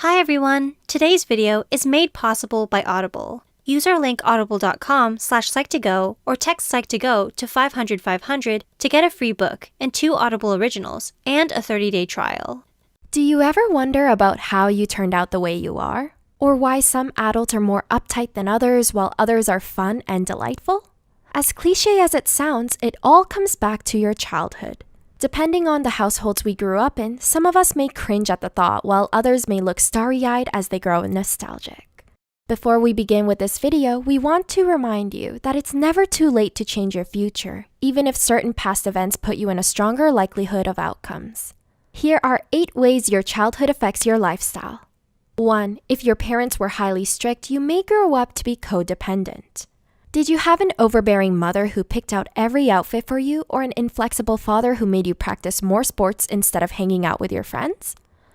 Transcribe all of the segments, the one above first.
Hi everyone! Today's video is made possible by Audible. Use our link audible.com/psych2go or text psych2go to 500 500 to get a free book and 2 Audible originals and a 30-day trial. Do you ever wonder about how you turned out the way you are? Or why some adults are more uptight than others while others are fun and delightful? As cliche as it sounds, it all comes back to your childhood. Depending on the households we grew up in, some of us may cringe at the thought while others may look starry-eyed as they grow nostalgic. Before we begin with this video, we want to remind you that it's never too late to change your future, even if certain past events put you in a stronger likelihood of outcomes. Here are 8 ways your childhood affects your lifestyle. 1. If your parents were highly strict, you may grow up to be codependent. Did you have an overbearing mother who picked out every outfit for you, or an inflexible father who made you practice more sports instead of hanging out with your friends?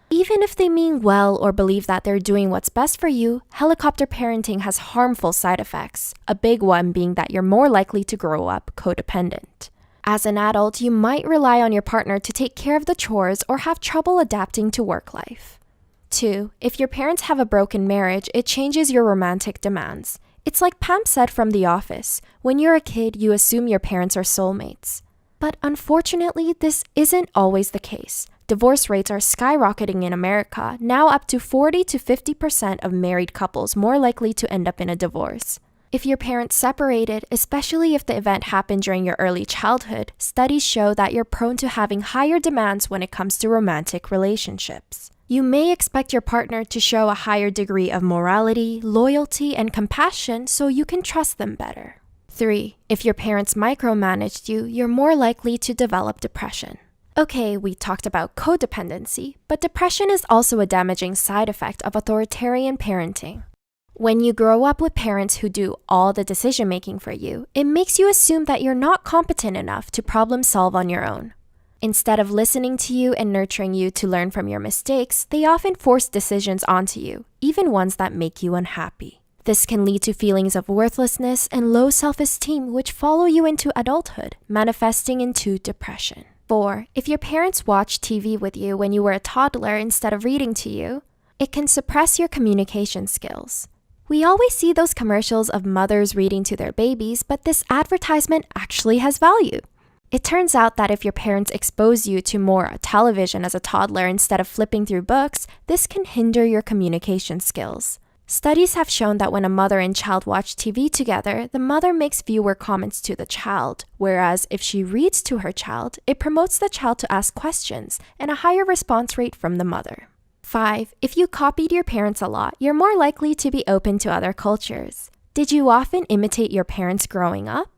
Even if they mean well or believe that they're doing what's best for you, helicopter parenting has harmful side effects, a big one being that you're more likely to grow up codependent. As an adult, you might rely on your partner to take care of the chores or have trouble adapting to work life. 2. If your parents have a broken marriage, it changes your romantic demands. It's like Pam said from The Office, when you're a kid, you assume your parents are soulmates. But unfortunately, this isn't always the case. Divorce rates are skyrocketing in America, now up to 40 to 50% of married couples more likely to end up in a divorce. If your parents separated, especially if the event happened during your early childhood, studies show that you're prone to having higher demands when it comes to romantic relationships. You may expect your partner to show a higher degree of morality, loyalty, and compassion so you can trust them better. 3. If your parents micromanaged you, you're more likely to develop depression. Okay, we talked about codependency, but depression is also a damaging side effect of authoritarian parenting. When you grow up with parents who do all the decision-making for you, it makes you assume that you're not competent enough to problem solve on your own. Instead of listening to you and nurturing you to learn from your mistakes, they often force decisions onto you, even ones that make you unhappy. This can lead to feelings of worthlessness and low self-esteem which follow you into adulthood, manifesting into depression. 4. If your parents watched TV with you when you were a toddler instead of reading to you, it can suppress your communication skills. We always see those commercials of mothers reading to their babies, but this advertisement actually has value. It turns out that if your parents expose you to more television as a toddler instead of flipping through books, this can hinder your communication skills. Studies have shown that when a mother and child watch TV together, the mother makes fewer comments to the child, whereas if she reads to her child, it promotes the child to ask questions and a higher response rate from the mother. 5. If you copied your parents a lot, you're more likely to be open to other cultures. Did you often imitate your parents growing up?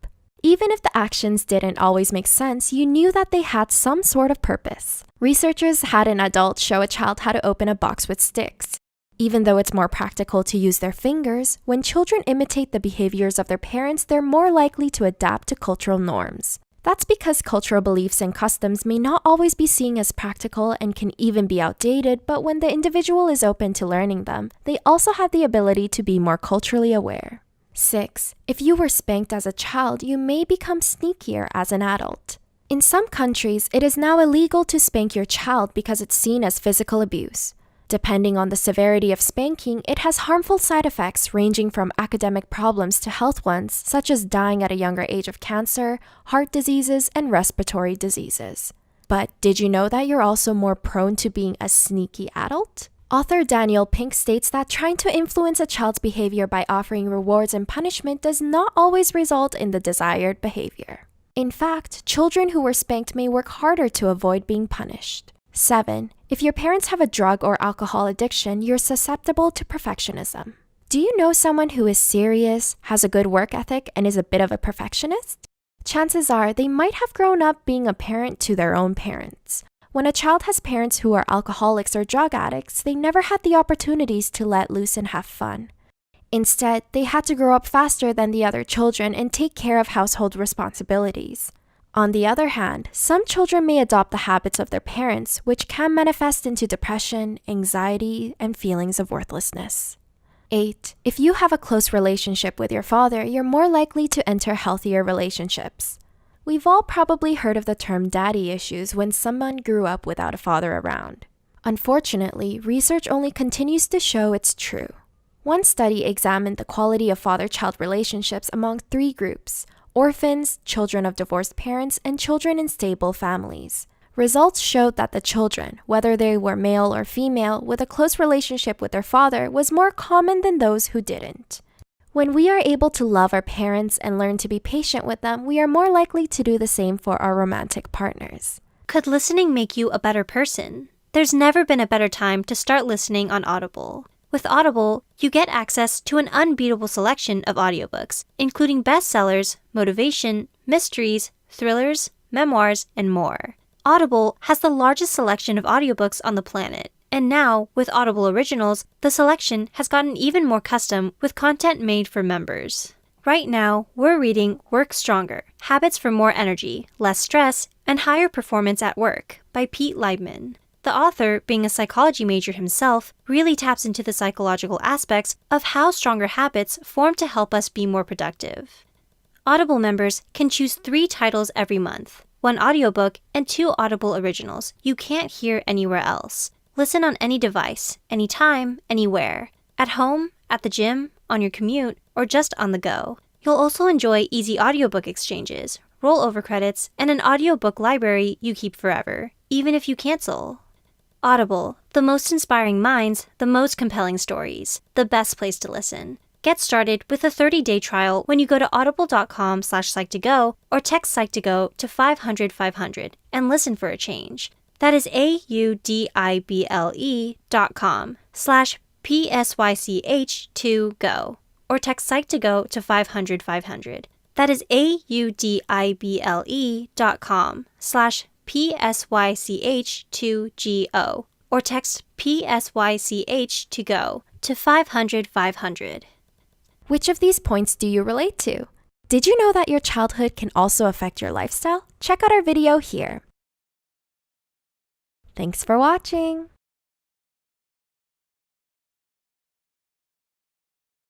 Even if the actions didn't always make sense, you knew that they had some sort of purpose. Researchers had an adult show a child how to open a box with sticks. Even though it's more practical to use their fingers, when children imitate the behaviors of their parents, they're more likely to adapt to cultural norms. That's because cultural beliefs and customs may not always be seen as practical and can even be outdated, but when the individual is open to learning them, they also have the ability to be more culturally aware. 6. If you were spanked as a child, you may become sneakier as an adult. In some countries, it is now illegal to spank your child because it's seen as physical abuse. Depending on the severity of spanking, it has harmful side effects ranging from academic problems to health ones, such as dying at a younger age of cancer, heart diseases, and respiratory diseases. But did you know that you're also more prone to being a sneaky adult? Author Daniel Pink states that trying to influence a child's behavior by offering rewards and punishment does not always result in the desired behavior. In fact, children who were spanked may work harder to avoid being punished. 7. If your parents have a drug or alcohol addiction, you're susceptible to perfectionism. Do you know someone who is serious, has a good work ethic, and is a bit of a perfectionist? Chances are they might have grown up being a parent to their own parents. When a child has parents who are alcoholics or drug addicts, they never had the opportunities to let loose and have fun. Instead, they had to grow up faster than the other children and take care of household responsibilities. On the other hand, some children may adopt the habits of their parents, which can manifest into depression, anxiety, and feelings of worthlessness. 8. If you have a close relationship with your father, you're more likely to enter healthier relationships. We've all probably heard of the term daddy issues when someone grew up without a father around. Unfortunately, research only continues to show it's true. One study examined the quality of father-child relationships among 3 groups: orphans, children of divorced parents, and children in stable families. Results showed that the children, whether they were male or female, with a close relationship with their father was more common than those who didn't. When we are able to love our parents and learn to be patient with them, we are more likely to do the same for our romantic partners. Could listening make you a better person? There's never been a better time to start listening on Audible. With Audible, you get access to an unbeatable selection of audiobooks, including bestsellers, motivation, mysteries, thrillers, memoirs, and more. Audible has the largest selection of audiobooks on the planet, and now, with Audible Originals, the selection has gotten even more custom with content made for members. Right now, we're reading Work Stronger: Habits for More Energy, Less Stress, and Higher Performance at Work by Pete Leibman. The author, being a psychology major himself, really taps into the psychological aspects of how stronger habits form to help us be more productive. Audible members can choose 3 titles every month: 1 audiobook and 2 Audible Originals you can't hear anywhere else. Listen on any device, anytime, anywhere. At home, at the gym, on your commute, or just on the go. You'll also enjoy easy audiobook exchanges, rollover credits, and an audiobook library you keep forever, even if you cancel. Audible, the most inspiring minds, the most compelling stories, the best place to listen. Get started with a 30-day trial when you go to audible.com/psych2go or text psych2go to 500-500 and listen for a change. That is audible.com/PSYCH2GO or text psych2go to 500-500. That is audible.com/PSYCH2GO or text PSYCH2GO to 500-500. Which of these points do you relate to? Did you know that your childhood can also affect your lifestyle? Check out our video here. Thanks for watching!